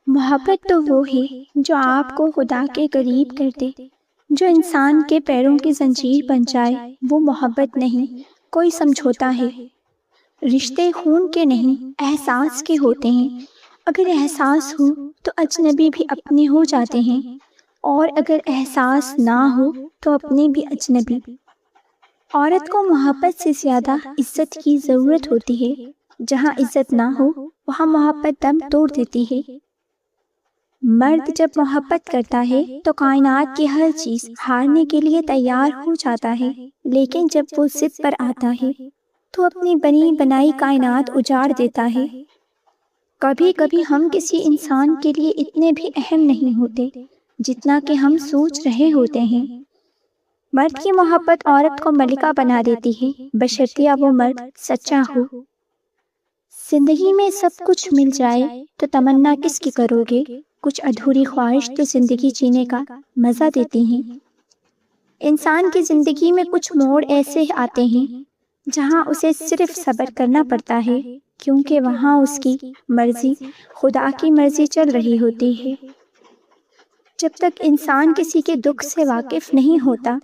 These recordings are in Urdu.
محبت تو وہ ہے جو آپ کو خدا کے قریب کر دے، جو انسان کے پیروں کی زنجیر بن جائے۔ وہ محبت نہیں، کوئی سمجھوتا ہے۔ رشتے خون کے نہیں، احساس کے ہوتے ہیں۔ اگر احساس ہو تو اجنبی بھی اپنے ہو جاتے ہیں، اور اگر احساس نہ ہو تو اپنے بھی اجنبی۔ عورت کو محبت سے زیادہ عزت کی ضرورت ہوتی ہے۔ جہاں عزت نہ ہو وہاں محبت دم توڑ دیتی ہے۔ مرد جب محبت کرتا ہے تو کائنات کی ہر چیز ہارنے کے لیے تیار ہو جاتا ہے، لیکن جب وہ ضد پر آتا ہے تو اپنی بنی بنائی کائنات اجاڑ دیتا ہے۔ کبھی کبھی ہم کسی انسان کے لیے اتنے بھی اہم نہیں ہوتے جتنا کہ ہم سوچ رہے ہوتے ہیں۔ مرد کی محبت عورت کو ملکہ بنا دیتی ہے، بشرطیہ وہ مرد سچا ہو۔ زندگی میں سب کچھ مل جائے تو تمنا کس کی کرو گے؟ کچھ ادھوری خواہش تو زندگی جینے کا مزہ دیتی ہیں۔ انسان کی زندگی میں کچھ موڑ ایسے آتے ہیں جہاں اسے صرف صبر کرنا پڑتا ہے، کیونکہ وہاں اس کی مرضی خدا کی مرضی چل رہی ہوتی ہے۔ جب تک انسان کسی کے دکھ سے واقف نہیں ہوتا،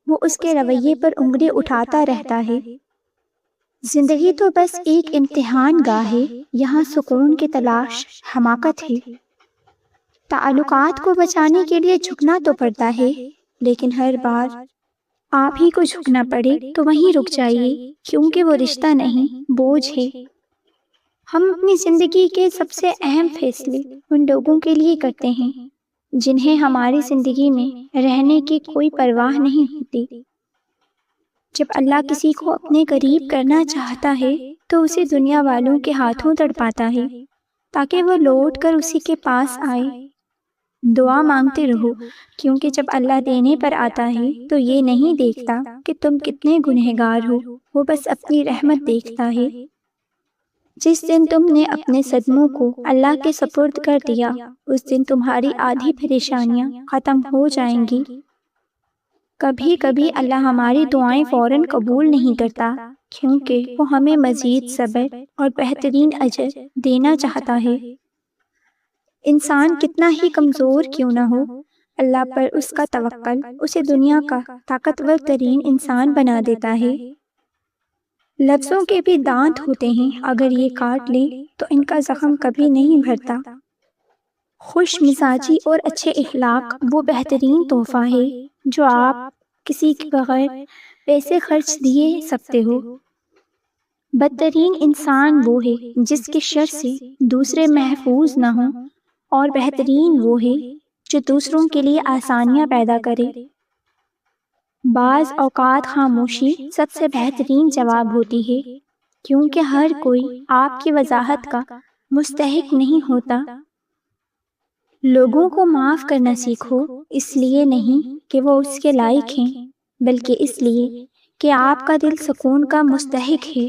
وہ اس کے رویے پر انگلی اٹھاتا رہتا ہے۔ زندگی تو بس ایک امتحان گاہ ہے، یہاں سکون کی تلاش حماقت ہے۔ تعلقات کو بچانے کے لیے جھکنا تو پڑتا ہے، لیکن ہر بار آپ ہی کو جھکنا پڑے تو وہیں رک جائیے، کیونکہ وہ رشتہ نہیں، بوجھ ہے۔ ہم اپنی زندگی کے سب سے اہم فیصلے ان لوگوں کے لیے کرتے ہیں جنہیں ہماری زندگی میں رہنے کی کوئی پرواہ نہیں ہوتی۔ جب اللہ کسی کو اپنے قریب کرنا چاہتا ہے تو اسے دنیا والوں کے ہاتھوں تڑپاتا ہے تاکہ وہ لوٹ کر اسی کے پاس آئے۔ دعا مانگتے رہو، کیونکہ جب اللہ دینے پر آتا ہے تو یہ نہیں دیکھتا کہ تم کتنے گنہگار ہو، وہ بس اپنی رحمت دیکھتا ہے۔ جس دن تم نے اپنے صدموں کو اللہ کے سپرد کر دیا، اس دن تمہاری آدھی پریشانیاں ختم ہو جائیں گی۔ کبھی کبھی اللہ ہماری دعائیں فوراً قبول نہیں کرتا، کیونکہ وہ ہمیں مزید صبر اور بہترین اجر دینا چاہتا ہے۔ انسان کتنا ہی کمزور کیوں نہ ہو، اللہ پر اس کا توکل اسے دنیا کا طاقتور ترین انسان بنا دیتا ہے۔ لفظوں کے بھی دانت ہوتے ہیں، اگر یہ کاٹ لیں تو ان کا زخم کبھی نہیں بھرتا۔ خوش مزاجی اور اچھے اخلاق وہ بہترین تحفہ ہے جو آپ کسی کے بغیر پیسے خرچ دیے سکتے ہو۔ بدترین انسان وہ ہے جس کے شر سے دوسرے محفوظ نہ ہوں، اور بہترین وہ ہے جو دوسروں کے لیے آسانیاں پیدا کرے۔ بعض اوقات خاموشی سب سے بہترین جواب ہوتی ہے، کیونکہ ہر کوئی آپ کی وضاحت کا مستحق نہیں ہوتا۔ لوگوں کو معاف کرنا سیکھو، اس لیے نہیں کہ وہ اس کے لائق ہیں، بلکہ اس لیے کہ آپ کا دل سکون کا مستحق ہے۔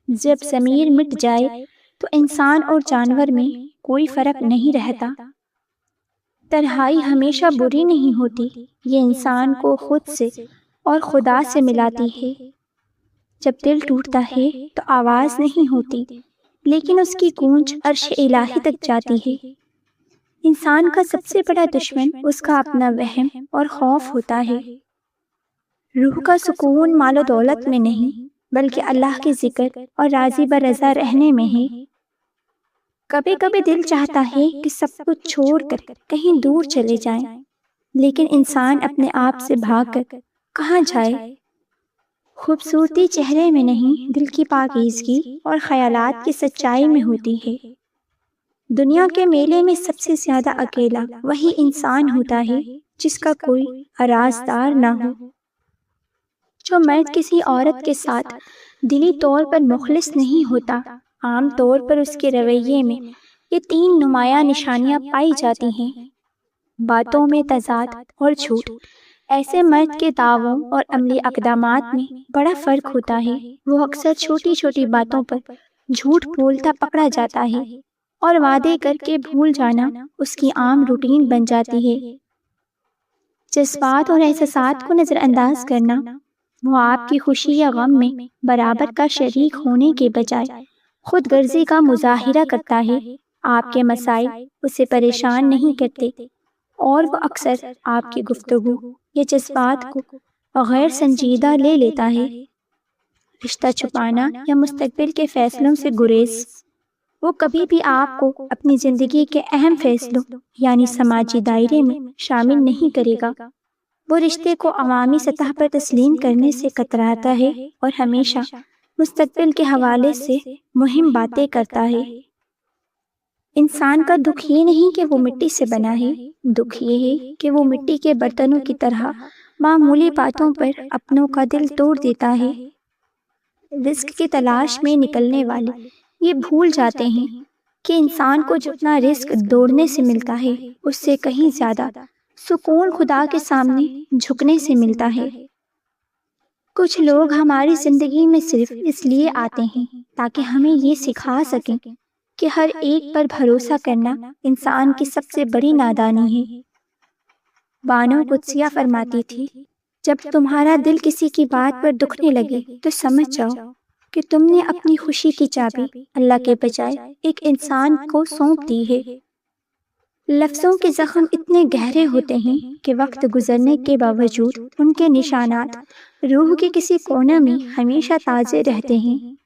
جب ضمیر مٹ جائے تو انسان اور جانور میں کوئی فرق نہیں رہتا۔ تنہائی ہمیشہ بری نہیں ہوتی، یہ انسان کو خود سے اور خدا سے ملاتی ہے۔ جب دل ٹوٹتا ہے تو آواز نہیں ہوتی، لیکن اس کی گونج عرش الہی تک جاتی ہے۔ انسان کا سب سے بڑا دشمن اس کا اپنا وہم اور خوف ہوتا ہے۔ روح کا سکون مال و دولت میں نہیں، بلکہ اللہ کے ذکر اور راضی برضا رہنے میں ہے۔ کبھی کبھی دل چاہتا ہے کہ سب کچھ چھوڑ کر کہیں دور چلے جائیں، لیکن انسان اپنے آپ سے بھاگ کر کہاں جائے؟ خوبصورتی چہرے میں نہیں، دل کی پاکیزگی اور خیالات کی سچائی میں ہوتی ہے۔ دنیا کے میلے میں سب سے زیادہ اکیلا وہی انسان ہوتا ہے جس کا کوئی رازدار نہ ہو۔ جو مرد کسی عورت کے ساتھ دلی طور پر مخلص نہیں ہوتا، عام طور پر اس کے رویے میں یہ تین نمایاں نشانیاں پائی جاتی ہیں: باتوں میں تضاد اور جھوٹ۔ ایسے مرد کے دعووں اور عملی اقدامات میں بڑا فرق ہوتا ہے۔ وہ اکثر چھوٹی چھوٹی باتوں پر جھوٹ بولتا پکڑا جاتا ہے، اور وعدے کر کے بھول جانا اس کی عام روٹین بن جاتی ہے۔ جذبات اور احساسات کو نظر انداز کرنا۔ وہ آپ کی خوشی یا غم میں برابر کا شریک ہونے کے بجائے خود غرضی کا مظاہرہ کرتا ہے۔ آپ کے مسائل اسے پریشان نہیں کرتے اور وہ اکثر آپ کی گفتگو یا جذبات کو غیر سنجیدہ لے لیتا ہے۔ رشتہ چھپانا یا مستقبل کے فیصلوں سے گریز، وہ کبھی بھی آپ کو اپنی زندگی کے اہم فیصلوں یعنی سماجی دائرے میں شامل نہیں کرے گا۔ وہ رشتے کو عوامی سطح پر تسلیم کرنے سے کتراتا ہے اور ہمیشہ مستقبل کے حوالے سے مہم باتیں کرتا ہے۔ انسان کا دکھ یہ نہیں کہ وہ مٹی سے بنا ہے، دکھ یہ ہے کہ وہ مٹی کے برتنوں کی طرح معمولی باتوں پر اپنوں کا دل توڑ دیتا ہے۔ رزق کی تلاش میں نکلنے والے یہ بھول جاتے ہیں کہ انسان کو جتنا رزق دوڑنے سے ملتا ہے اس سے کہیں زیادہ سکون خدا کے سامنے جھکنے سے ملتا ہے۔ کچھ لوگ ہماری زندگی میں صرف اس لیے آتے ہیں تاکہ ہمیں یہ سکھا سکیں کہ ہر ایک پر بھروسہ کرنا انسان کی سب سے بڑی نادانی ہے۔ بانو قدسیہ فرماتی تھی، جب تمہارا دل کسی کی بات پر دکھنے لگے تو سمجھ جاؤ کہ تم نے اپنی خوشی کی چابی اللہ کے بجائے ایک انسان کو سونپ دی ہے۔ لفظوں کے زخم اتنے گہرے ہوتے ہیں کہ وقت گزرنے کے باوجود ان کے نشانات روح کے کسی کونے میں ہمیشہ تازے رہتے ہیں۔